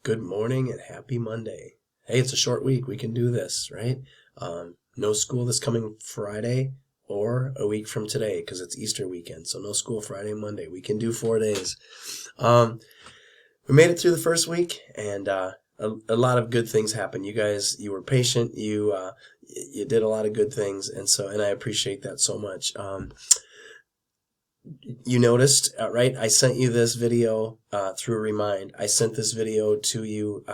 Good morning and happy Monday. Hey, it's a short week. We can do this, right? No school this coming Friday or a week from today because it's Easter weekend. So no school Friday and Monday. We can do 4 days. We made it through the first week and a lot of good things happened. You guys, you were patient. You did a lot of good things, and I appreciate that so much. You noticed, right? I sent you this video through Remind. I sent this video to you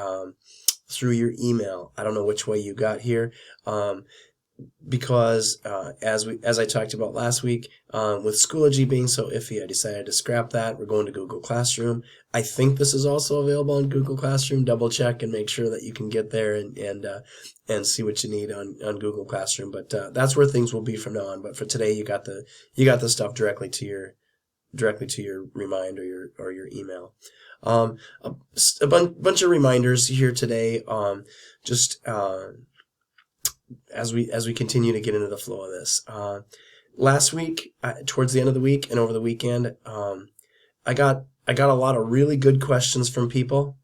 through your email. I don't know which way you got here, because as I talked about last week, with Schoology being so iffy, I decided to scrap that. We're going to Google Classroom. I think this is also available on Google Classroom. Double check and make sure that you can get there and see what you need on Google Classroom. But that's where things will be from now on. But for today, you got the stuff directly to your Remind or your email. A bunch of reminders here today. Just as we continue to get into the flow of this. Last week, towards the end of the week and over the weekend, I got a lot of really good questions from people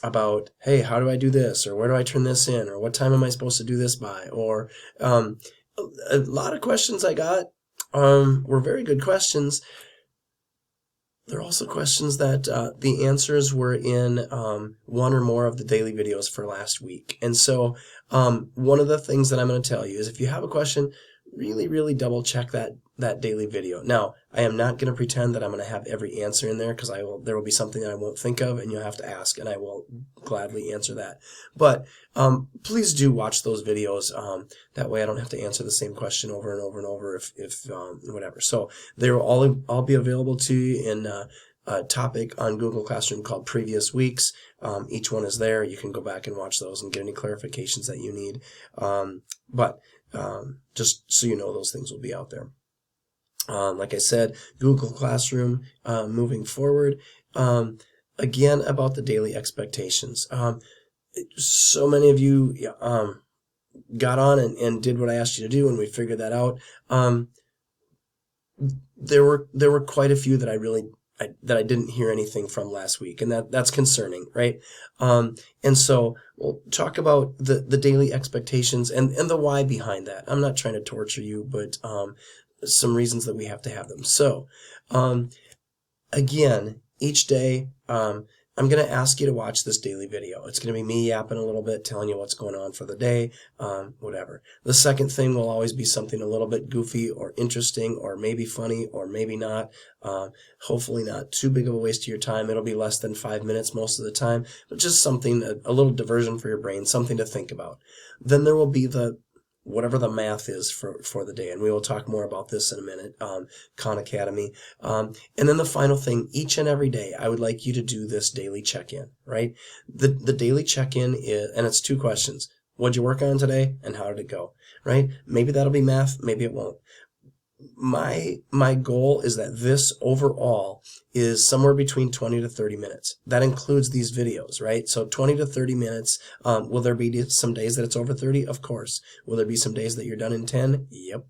about, hey, how do I do this, or where do I turn this in, or what time am I supposed to do this by, or a lot of questions I got were very good questions. They're also questions that the answers were in one or more of the daily videos for last week. And so one of the things that I'm going to tell you is if you have a question, really, really double check that daily video. Now, I am not going to pretend that I'm going to have every answer in there because there will be something that I won't think of and you'll have to ask, and I will gladly answer that. But please do watch those videos. That way I don't have to answer the same question over and over and over if whatever. So they will all be available to you in a topic on Google Classroom called Previous Weeks. Each one is there. You can go back and watch those and get any clarifications that you need. But just so you know, those things will be out there. Like I said, Google Classroom moving forward. Again, about the daily expectations. So many of you got on and did what I asked you to do, and we figured that out. There were quite a few that I didn't hear anything from last week, and that's concerning, right? And so we'll talk about the daily expectations and the why behind that. I'm not trying to torture you, but some reasons that we have to have them. So again, each day I'm going to ask you to watch this daily video. It's going to be me yapping a little bit, telling you what's going on for the day, whatever. The second thing will always be something a little bit goofy or interesting or maybe funny or maybe not. Hopefully not too big of a waste of your time. It'll be less than 5 minutes most of the time, but just something, a little diversion for your brain, something to think about. Then there will be whatever the math is for the day. And we will talk more about this in a minute, Khan Academy. And then the final thing, each and every day, I would like you to do this daily check-in, right? The daily check-in is, and it's 2 questions. What'd you work on today and how did it go, right? Maybe that'll be math, maybe it won't. My goal is that this overall is somewhere between 20 to 30 minutes. That includes these videos, right? So 20 to 30 minutes. Will there be some days that it's over 30? Of course. Will there be some days that you're done in 10? Yep.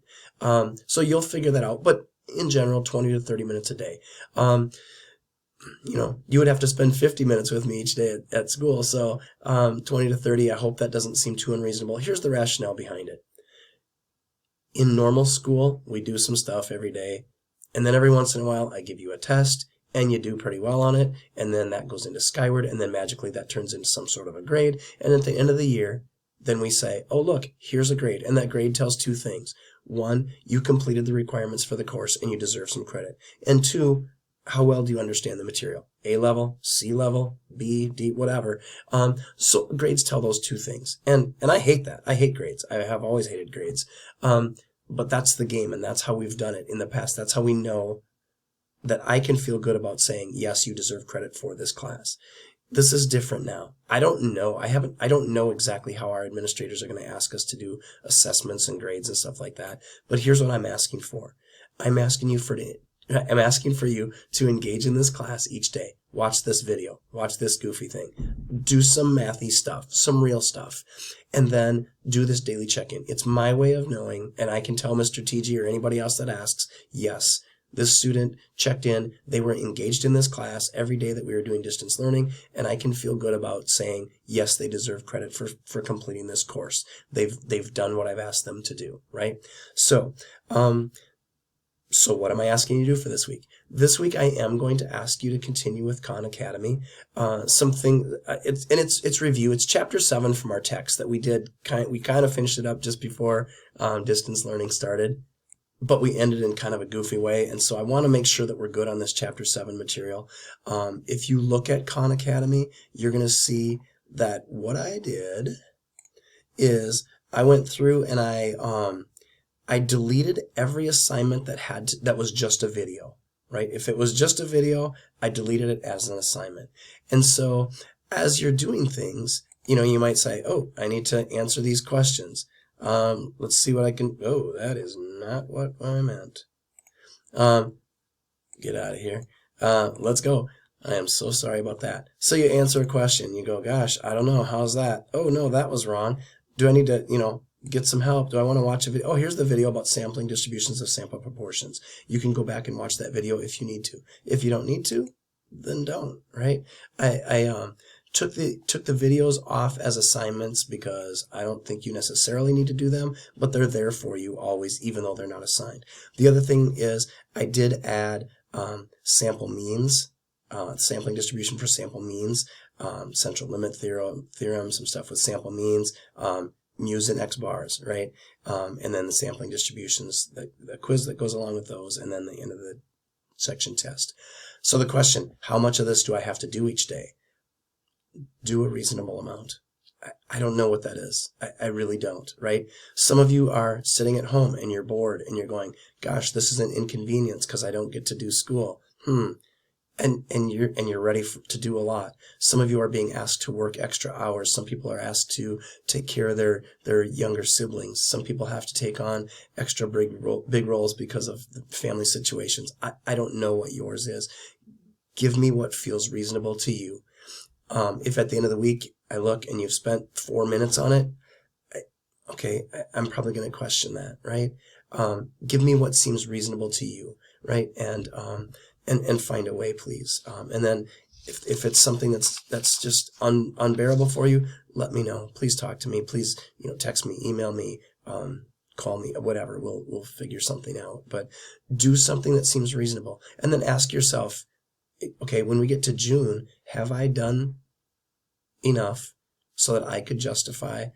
So you'll figure that out. But in general, 20 to 30 minutes a day. You would have to spend 50 minutes with me each day at school. So 20 to 30, I hope that doesn't seem too unreasonable. Here's the rationale behind it. In normal school, we do some stuff every day, and then every once in a while, I give you a test, and you do pretty well on it, and then that goes into Skyward, and then magically that turns into some sort of a grade, and at the end of the year, then we say, oh, look, here's a grade, and that grade tells 2 things. 1, you completed the requirements for the course, and you deserve some credit, and 2, how well do you understand the material? A level, C level, B, D, whatever. So grades tell those 2 things. And I hate that. I hate grades. I have always hated grades. But that's the game, and that's how we've done it in the past. That's how we know that I can feel good about saying, yes, you deserve credit for this class. This is different now. I don't know. I don't know exactly how our administrators are going to ask us to do assessments and grades and stuff like that. But here's what I'm asking for. I'm asking for you to engage in this class each day. Watch this video. Watch this goofy thing. Do some mathy stuff, some real stuff, and then do this daily check-in. It's my way of knowing, and I can tell Mr. TG or anybody else that asks, yes, This student checked in. They were engaged in this class every day that we were doing distance learning, and I can feel good about saying, yes, they deserve credit for completing this course. They've done what I've asked them to do, right? So what am I asking you to do for this week? This week I am going to ask you to continue with Khan Academy. It's review. It's chapter 7 from our text that we did. We kind of finished it up just before distance learning started, but we ended in kind of a goofy way. And so I want to make sure that we're good on this chapter 7 material. If you look at Khan Academy, you're going to see that what I did is I went through and I deleted every assignment that was just a video, right? If it was just a video, I deleted it as an assignment. And so as you're doing things, you might say, oh, I need to answer these questions. Let's see what I can, oh, that is not what I meant. Get out of here. Let's go. I am so sorry about that. So you answer a question. You go, gosh, I don't know. How's that? Oh, no, that was wrong. Do I need to, get some help? Do I want to watch a video? Oh, here's the video about sampling distributions of sample proportions. You can go back and watch that video if you need to. If you don't need to, then don't, right? I took the videos off as assignments because I don't think you necessarily need to do them, but they're there for you always, even though they're not assigned. The other thing is I did add sample means, sampling distribution for sample means, central limit theorem, some stuff with sample means, Muse and X bars, right? And then the sampling distributions, the quiz that goes along with those, and then the end of the section test. So the question, how much of this do I have to do each day? Do a reasonable amount. I don't know what that is. I really don't, right? Some of you are sitting at home and you're bored and you're going, gosh, this is an inconvenience because I don't get to do school. And you're ready to do a lot. Some of you are being asked to work extra hours. Some people are asked to take care of their younger siblings. Some people have to take on extra big roles because of the family situations. I don't know what yours is. Give me what feels reasonable to you. If at the end of the week I look and you've spent 4 minutes on it, I'm probably going to question that, right? Give me what seems reasonable to you, right? And find a way, please. And then if it's something that's just unbearable for you, let me know. Please talk to me. Please, text me, email me, call me, whatever. We'll figure something out. But do something that seems reasonable. And then ask yourself, okay, when we get to June, have I done enough so that I could justify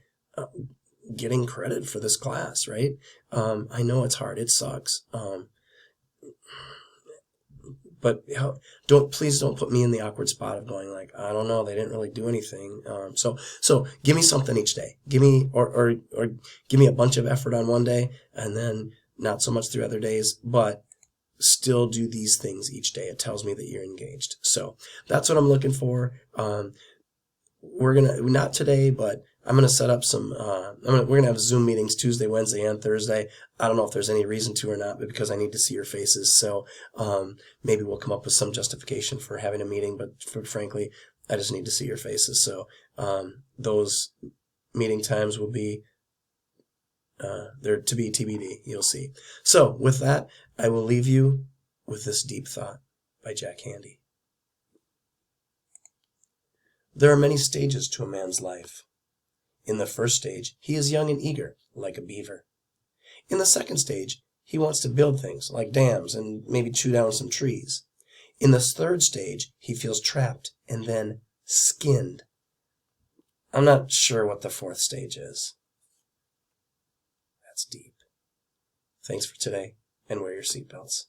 getting credit for this class, right? I know it's hard. It sucks. But please don't put me in the awkward spot of going like, I don't know, they didn't really do anything. So give me something each day. Give me, or give me a bunch of effort on one day and then not so much through other days, but still do these things each day. It tells me that you're engaged. So that's what I'm looking for. We're not today, but I'm gonna set up some. We're gonna have Zoom meetings Tuesday, Wednesday, and Thursday. I don't know if there's any reason to or not, but because I need to see your faces, so maybe we'll come up with some justification for having a meeting. But frankly, I just need to see your faces. So those meeting times will be they're to be TBD. You'll see. So with that, I will leave you with this deep thought by Jack Handey. There are many stages to a man's life. In the first stage, he is young and eager, like a beaver. In the second stage, he wants to build things, like dams, and maybe chew down some trees. In the third stage, he feels trapped and then skinned. I'm not sure what the fourth stage is. That's deep. Thanks for today, and wear your seatbelts.